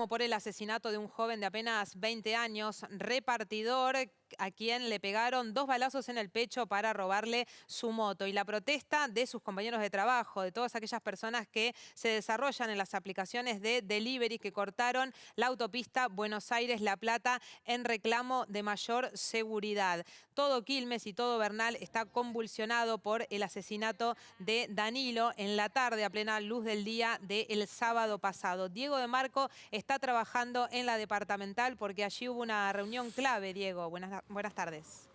reclamo por el asesinato de un joven de apenas 20 años, repartidor, a quien le pegaron 2 balazos en el pecho para robarle su moto. Y la protesta de sus compañeros de trabajo, de todas aquellas personas que se desarrollan en las aplicaciones de delivery que cortaron la autopista Buenos Aires-La Plata en reclamo de mayor seguridad. Todo Quilmes y todo Bernal está convulsionado por el asesinato de Danilo en la tarde, a plena luz del día del sábado pasado. Diego de Marco está trabajando en la departamental porque allí hubo una reunión clave. Diego, buenas tardes.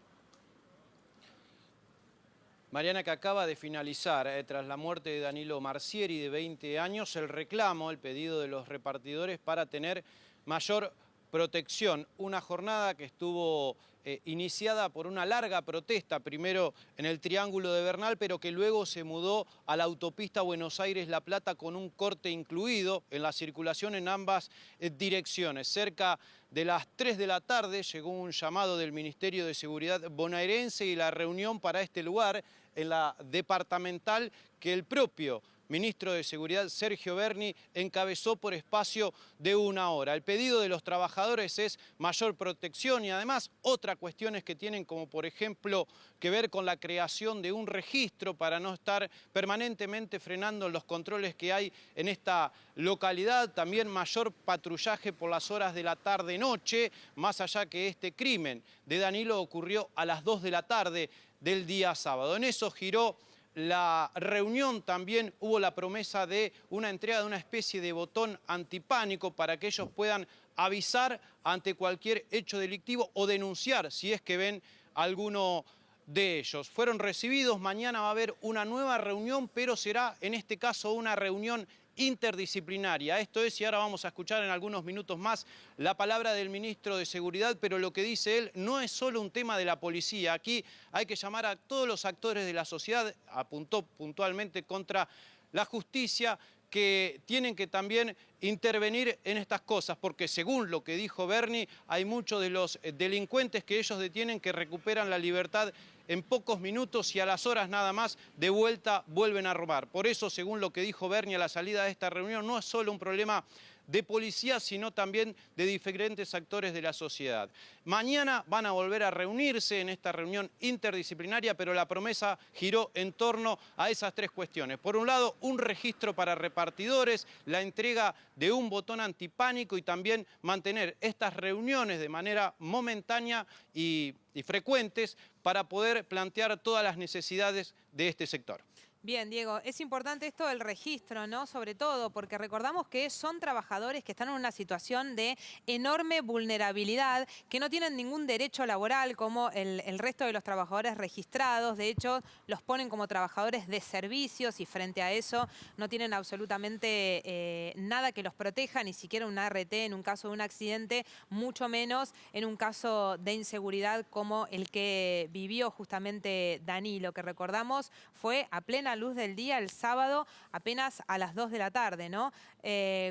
Mariana, que acaba de finalizar, tras la muerte de Danilo Marsieri, de 20 años, el reclamo, el pedido de los repartidores para tener mayor protección. Una jornada que estuvo iniciada por una larga protesta, primero en el Triángulo de Bernal, pero que luego se mudó a la autopista Buenos Aires-La Plata con un corte incluido en la circulación en ambas direcciones. Cerca de las 3 de la tarde llegó un llamado del Ministerio de Seguridad bonaerense y la reunión para este lugar en la departamental que el propio ministro de Seguridad, Sergio Berni, encabezó por espacio de 1 hora. El pedido de los trabajadores es mayor protección y además otras cuestiones que tienen como por ejemplo que ver con la creación de un registro para no estar permanentemente frenando los controles que hay en esta localidad. También mayor patrullaje por las horas de la tarde-noche, más allá que este crimen de Danilo ocurrió a las 2 de la tarde del día sábado. En eso giró la reunión. También hubo la promesa de una entrega de una especie de botón antipánico para que ellos puedan avisar ante cualquier hecho delictivo o denunciar si es que ven alguno de ellos. Fueron recibidos, mañana va a haber una nueva reunión, pero será en este caso una reunión interdisciplinaria. Esto es, y ahora vamos a escuchar en algunos minutos más la palabra del ministro de Seguridad, pero lo que dice él no es solo un tema de la policía. Aquí hay que llamar a todos los actores de la sociedad, apuntó puntualmente contra la justicia, que tienen que también intervenir en estas cosas, porque según lo que dijo Berni, hay muchos de los delincuentes que ellos detienen que recuperan la libertad en pocos minutos y a las horas nada más de vuelta vuelven a robar. Por eso, según lo que dijo Berni a la salida de esta reunión, no es solo un problema de policía, sino también de diferentes actores de la sociedad. Mañana van a volver a reunirse en esta reunión interdisciplinaria, pero la promesa giró en torno a esas 3 cuestiones. Por un lado, un registro para repartidores, la entrega de un botón antipánico y también mantener estas reuniones de manera momentánea y frecuentes para poder plantear todas las necesidades de este sector. Bien, Diego, es importante esto del registro, ¿no? Sobre todo porque recordamos que son trabajadores que están en una situación de enorme vulnerabilidad, que no tienen ningún derecho laboral como el resto de los trabajadores registrados. De hecho, los ponen como trabajadores de servicios y frente a eso no tienen absolutamente nada que los proteja, ni siquiera un ART en un caso de un accidente, mucho menos en un caso de inseguridad como el que vivió justamente Danilo, que recordamos fue a plena luz del día el sábado apenas a las 2 de la tarde, ¿no?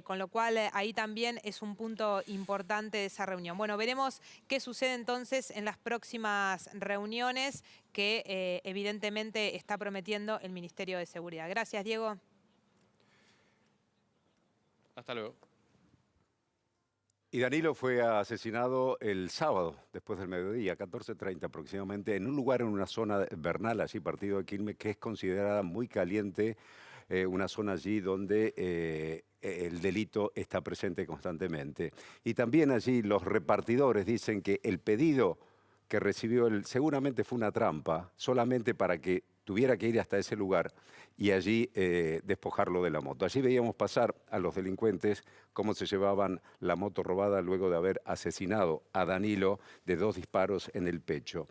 Con lo cual ahí también es un punto importante de esa reunión. Bueno, veremos qué sucede entonces en las próximas reuniones que evidentemente está prometiendo el Ministerio de Seguridad. Gracias, Diego. Hasta luego. Y Danilo fue asesinado el sábado, después del mediodía, 14:30 aproximadamente, en un lugar en una zona Bernal, allí partido de Quilmes, que es considerada muy caliente, una zona allí donde el delito está presente constantemente. Y también allí los repartidores dicen que el pedido que recibió él seguramente fue una trampa, solamente para que tuviera que ir hasta ese lugar y allí despojarlo de la moto. Allí veíamos pasar a los delincuentes cómo se llevaban la moto robada luego de haber asesinado a Danilo de 2 disparos en el pecho.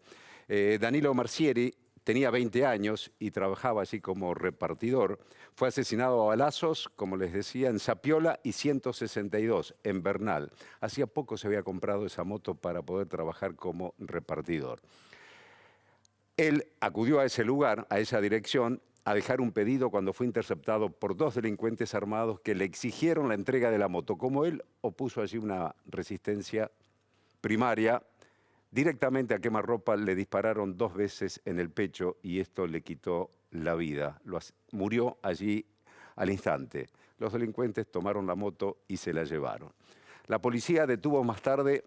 Danilo Marsieri tenía 20 años y trabajaba allí como repartidor. Fue asesinado a balazos, como les decía, en Zapiola y 162 en Bernal. Hacía poco se había comprado esa moto para poder trabajar como repartidor. Él acudió a ese lugar, a esa dirección, a dejar un pedido cuando fue interceptado por 2 delincuentes armados que le exigieron la entrega de la moto. Como él opuso allí una resistencia primaria, directamente a quemarropa le dispararon 2 veces en el pecho y esto le quitó la vida. Murió allí al instante. Los delincuentes tomaron la moto y se la llevaron. La policía detuvo más tarde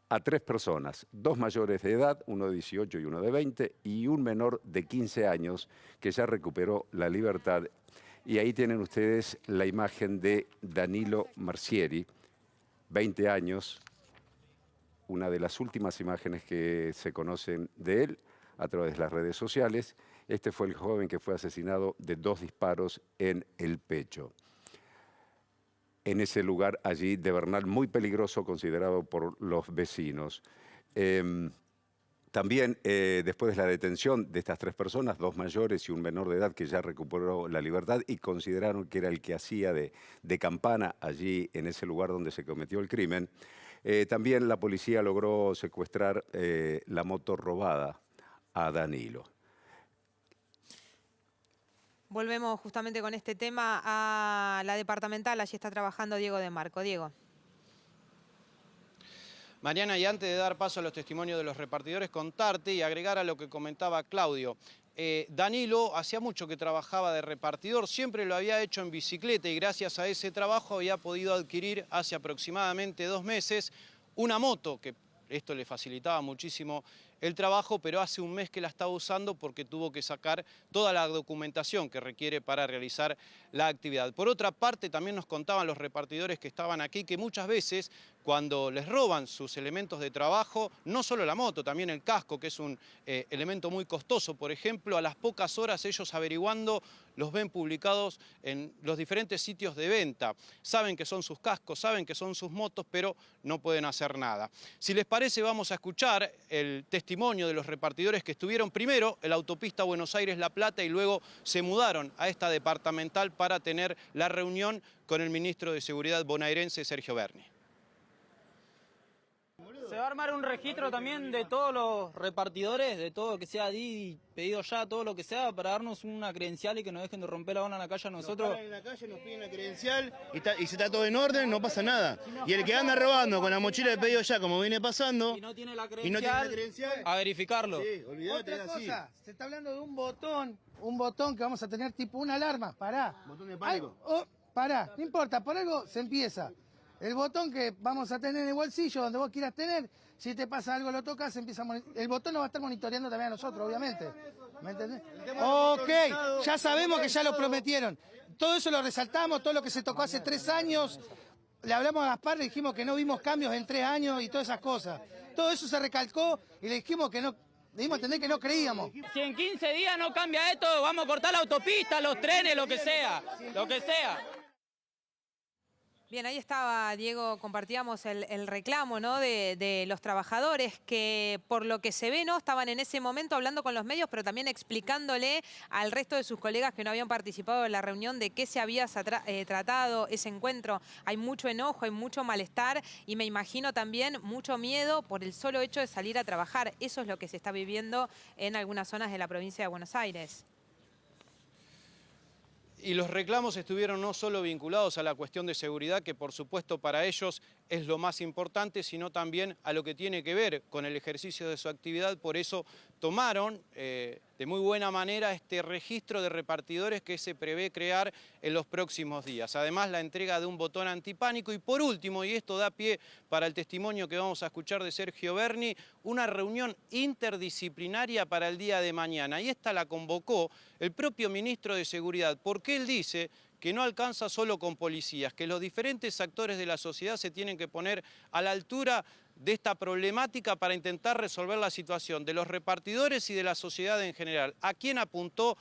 a 3 personas, 2 mayores de edad, uno de 18 y uno de 20, y un menor de 15 años que ya recuperó la libertad. Y ahí tienen ustedes la imagen de Danilo Marsieri, 20 años, una de las últimas imágenes que se conocen de él a través de las redes sociales. Este fue el joven que fue asesinado de 2 disparos en el pecho. En ese lugar allí de Bernal, muy peligroso considerado por los vecinos. También después de la detención de estas 3 personas, 2 mayores y un menor de edad que ya recuperó la libertad y consideraron que era el que hacía de campana allí en ese lugar donde se cometió el crimen, también la policía logró secuestrar la moto robada a Danilo. Volvemos justamente con este tema a la departamental. Allí está trabajando Diego de Marco. Diego. Mariana, y antes de dar paso a los testimonios de los repartidores, contarte y agregar a lo que comentaba Claudio. Danilo hacía mucho que trabajaba de repartidor, siempre lo había hecho en bicicleta y gracias a ese trabajo había podido adquirir hace aproximadamente 2 meses una moto, que esto le facilitaba muchísimo el trabajo, pero hace un mes que la estaba usando porque tuvo que sacar toda la documentación que requiere para realizar la actividad. Por otra parte, también nos contaban los repartidores que estaban aquí que muchas veces cuando les roban sus elementos de trabajo, no solo la moto, también el casco, que es un elemento muy costoso, por ejemplo, a las pocas horas ellos averiguando los ven publicados en los diferentes sitios de venta. Saben que son sus cascos, saben que son sus motos, pero no pueden hacer nada. Si les parece, vamos a escuchar el testimonio de los repartidores que estuvieron primero en la autopista Buenos Aires-La Plata y luego se mudaron a esta departamental para tener la reunión con el ministro de Seguridad bonaerense, Sergio Berni. Se va a armar un registro también de todos los repartidores, de todo lo que sea Didi, pedido ya, todo lo que sea, para darnos una credencial y que nos dejen de romper la bola en la calle a nosotros. Nos paran en la calle, nos piden la credencial y si está todo en orden, no pasa nada. Y el que anda robando con la mochila de pedido ya, como viene pasando, y no tiene la credencial, a verificarlo. Sí, olvidate, Otra así. cosa, se está hablando de un botón que vamos a tener tipo una alarma. Pará. Botón de pánico. Pará, no importa, por algo se empieza. El botón que vamos a tener en el bolsillo, donde vos quieras tener, si te pasa algo, lo tocas, el botón nos va a estar monitoreando también a nosotros, obviamente. ¿Me entendés? Ok, ya sabemos que ya lo prometieron. Todo eso lo resaltamos, todo lo que se tocó hace 3 años. Le hablamos a Gaspar, le dijimos que no vimos cambios en 3 años y todas esas cosas. Todo eso se recalcó y le dijimos que no, le dimos a entender que no creíamos. Si en 15 días no cambia esto, vamos a cortar la autopista, los trenes, lo que sea, lo que sea. Bien, ahí estaba, Diego, compartíamos el reclamo, ¿no?, de los trabajadores que, por lo que se ve, ¿no?, estaban en ese momento hablando con los medios, pero también explicándole al resto de sus colegas que no habían participado en la reunión de qué se había tratado ese encuentro. Hay mucho enojo, hay mucho malestar y me imagino también mucho miedo por el solo hecho de salir a trabajar. Eso es lo que se está viviendo en algunas zonas de la provincia de Buenos Aires. Y los reclamos estuvieron no solo vinculados a la cuestión de seguridad, que por supuesto para ellos es lo más importante, sino también a lo que tiene que ver con el ejercicio de su actividad. Por eso tomaron de muy buena manera este registro de repartidores que se prevé crear en los próximos días. Además, la entrega de un botón antipánico y por último, y esto da pie para el testimonio que vamos a escuchar de Sergio Berni, una reunión interdisciplinaria para el día de mañana. Y esta la convocó el propio ministro de Seguridad, porque él dice que no alcanza solo con policías, que los diferentes actores de la sociedad se tienen que poner a la altura de esta problemática para intentar resolver la situación de los repartidores y de la sociedad en general. ¿A quién apuntó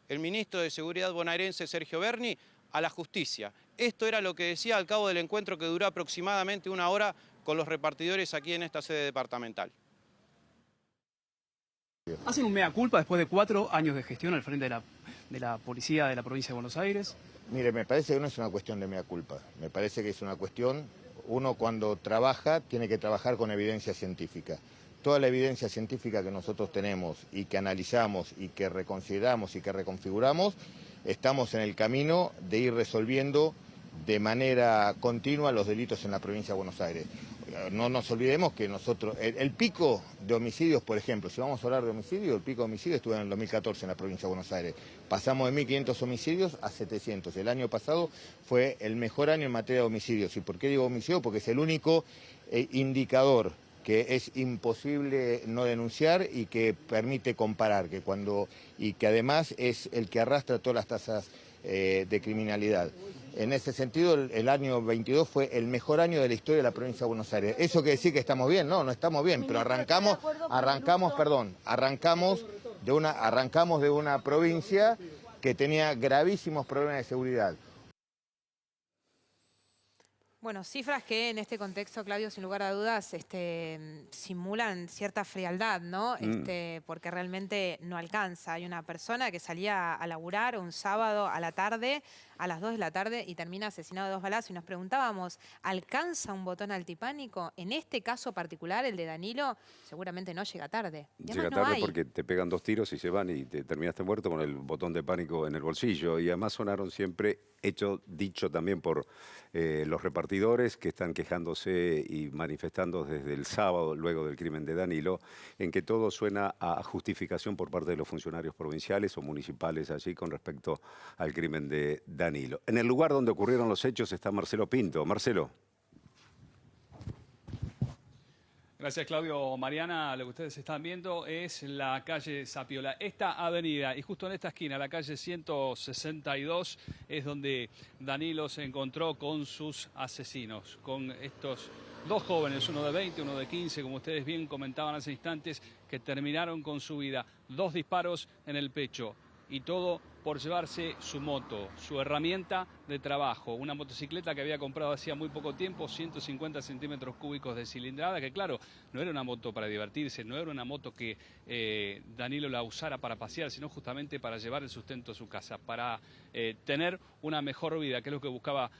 el ministro de Seguridad bonaerense, Sergio Berni? A la justicia. Esto era lo que decía al cabo del encuentro que duró aproximadamente 1 hora con los repartidores aquí en esta sede departamental. ¿Hacen un mea culpa después de 4 años de gestión al frente de la policía de la provincia de Buenos Aires? Mire, me parece que no es una cuestión de mea culpa. Me parece que es una cuestión, uno cuando trabaja tiene que trabajar con evidencia científica. Toda la evidencia científica que nosotros tenemos y que analizamos y que reconsideramos y que reconfiguramos, estamos en el camino de ir resolviendo de manera continua los delitos en la provincia de Buenos Aires. No nos olvidemos que nosotros, el pico de homicidios, por ejemplo, si vamos a hablar de homicidios, el pico de homicidios estuvo en el 2014 en la provincia de Buenos Aires. Pasamos de 1.500 homicidios a 700. El año pasado fue el mejor año en materia de homicidios. ¿Y por qué digo homicidio? Porque es el único indicador que es imposible no denunciar y que permite comparar, y que además es el que arrastra todas las tasas de criminalidad. En ese sentido, el año 22 fue el mejor año de la historia de la provincia de Buenos Aires. ¿Eso quiere decir que estamos bien? No, no estamos bien, pero arrancamos de una provincia que tenía gravísimos problemas de seguridad. Bueno, cifras que en este contexto, Claudio, sin lugar a dudas, simulan cierta frialdad, ¿no? Porque realmente no alcanza. Hay una persona que salía a laburar un sábado a la tarde, a las 2 de la tarde, y termina asesinado de 2 balazos. Y nos preguntábamos, ¿alcanza un botón antipánico? En este caso particular, el de Danilo, seguramente no llega tarde. Llega tarde porque te pegan 2 tiros y se van y te terminaste muerto con el botón de pánico en el bolsillo. Y además sonaron siempre, dicho también por los repartidores que están quejándose y manifestando desde el sábado, luego del crimen de Danilo, en que todo suena a justificación por parte de los funcionarios provinciales o municipales allí con respecto al crimen de Danilo. En el lugar donde ocurrieron los hechos está Marcelo Pinto. Marcelo. Gracias, Claudio. Mariana, lo que ustedes están viendo es la calle Zapiola. Esta avenida, y justo en esta esquina, la calle 162, es donde Danilo se encontró con sus asesinos, con estos 2 jóvenes, uno de 20, uno de 15, como ustedes bien comentaban hace instantes, que terminaron con su vida. 2 disparos en el pecho. Y todo por llevarse su moto, su herramienta de trabajo, una motocicleta que había comprado hacía muy poco tiempo, 150 centímetros cúbicos de cilindrada, que claro, no era una moto para divertirse, no era una moto que Danilo la usara para pasear, sino justamente para llevar el sustento a su casa, para tener una mejor vida, que es lo que buscaba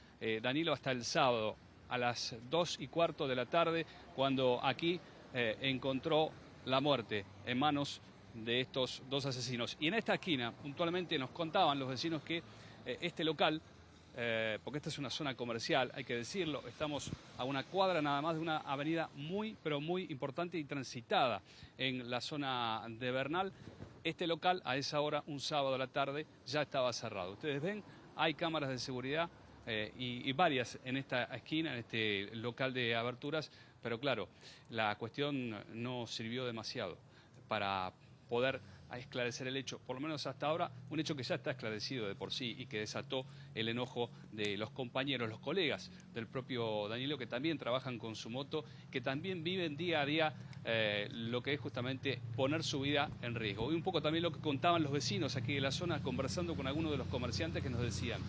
Danilo hasta el sábado, a las 2:15 de la tarde, cuando aquí encontró la muerte en manos de estos 2 asesinos. Y en esta esquina, puntualmente, nos contaban los vecinos que este local, porque esta es una zona comercial, hay que decirlo, estamos a una cuadra nada más de una avenida muy, pero muy importante y transitada en la zona de Bernal. Este local, a esa hora, un sábado a la tarde, ya estaba cerrado. Ustedes ven, hay cámaras de seguridad y varias en esta esquina, en este local de aberturas, pero claro, la cuestión no sirvió demasiado para poder esclarecer el hecho, por lo menos hasta ahora, un hecho que ya está esclarecido de por sí y que desató el enojo de los compañeros, los colegas del propio Danilo, que también trabajan con su moto, que también viven día a día lo que es justamente poner su vida en riesgo. Y un poco también lo que contaban los vecinos aquí de la zona, conversando con algunos de los comerciantes que nos decían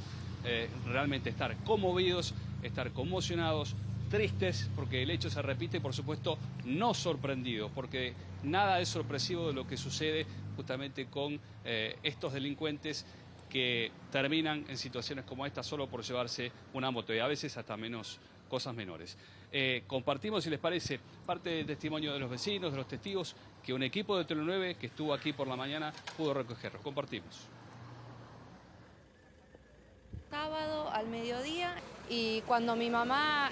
realmente estar conmovidos, estar conmocionados, tristes, porque el hecho se repite, y por supuesto no sorprendidos, porque nada es sorpresivo de lo que sucede justamente con estos delincuentes que terminan en situaciones como esta solo por llevarse una moto, y a veces hasta cosas menores. Compartimos, si les parece, parte del testimonio de los vecinos, de los testigos, que un equipo de Tele 9 que estuvo aquí por la mañana pudo recogerlos. Compartimos. Sábado al mediodía, y cuando mi mamá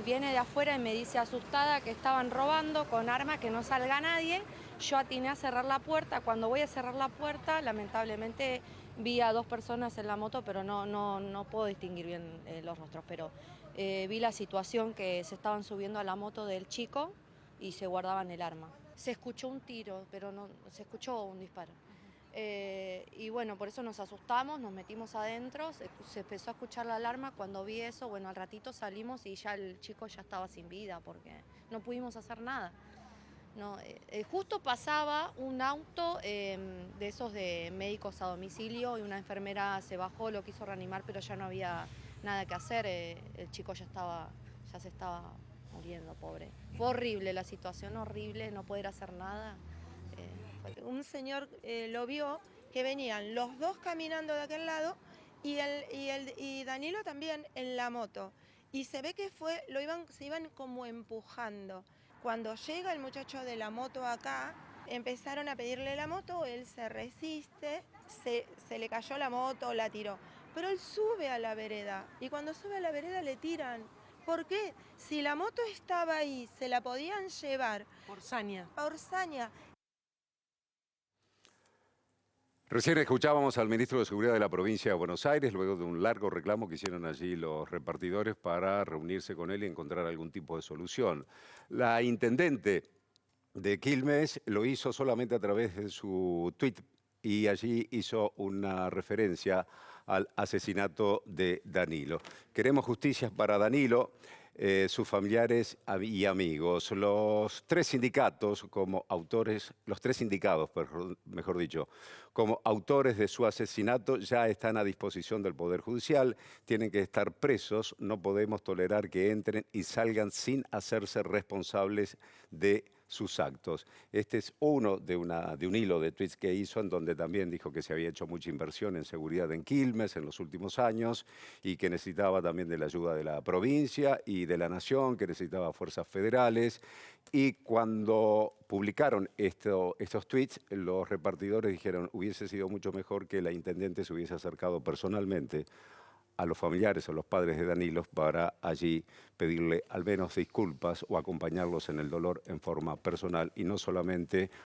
viene de afuera y me dice asustada que estaban robando con arma, que no salga nadie, yo atiné a cerrar la puerta. Cuando voy a cerrar la puerta, lamentablemente vi a 2 personas en la moto, pero no puedo distinguir bien los rostros, pero vi la situación que se estaban subiendo a la moto del chico y se guardaban el arma. Se escuchó un tiro, pero no se escuchó un disparo. Y bueno, por eso nos asustamos, nos metimos adentro, se empezó a escuchar la alarma. Cuando vi eso, bueno, al ratito salimos y ya el chico ya estaba sin vida porque no pudimos hacer nada. No, justo pasaba un auto de esos de médicos a domicilio y una enfermera se bajó, lo quiso reanimar, pero ya no había nada que hacer. El chico ya se estaba muriendo, pobre. Fue horrible la situación, horrible, no poder hacer nada. Un señor lo vio, que venían los 2 caminando de aquel lado y Danilo también en la moto. Y se ve que se iban como empujando. Cuando llega el muchacho de la moto acá, empezaron a pedirle la moto, él se resiste, se le cayó la moto, la tiró. pero él sube a la vereda y cuando sube a la vereda le tiran. ¿Por qué? Si la moto estaba ahí, se la podían llevar. Por saña. Por saña. Recién escuchábamos al ministro de Seguridad de la provincia de Buenos Aires, luego de un largo reclamo que hicieron allí los repartidores para reunirse con él y encontrar algún tipo de solución. La intendente de Quilmes lo hizo solamente a través de su tuit y allí hizo una referencia al asesinato de Danilo. Queremos justicia para Danilo, sus familiares y amigos. Los tres sindicatos como autores, los tres sindicados, mejor dicho, como autores de su asesinato ya están a disposición del Poder Judicial, tienen que estar presos, no podemos tolerar que entren y salgan sin hacerse responsables de sus actos. Este es uno de un hilo de tweets que hizo en donde también dijo que se había hecho mucha inversión en seguridad en Quilmes en los últimos años y que necesitaba también de la ayuda de la provincia y de la nación, que necesitaba fuerzas federales. Y cuando publicaron estos tweets, los repartidores dijeron hubiese sido mucho mejor que la intendente se hubiese acercado personalmente a los familiares o los padres de Danilo para allí pedirle al menos disculpas o acompañarlos en el dolor en forma personal y no solamente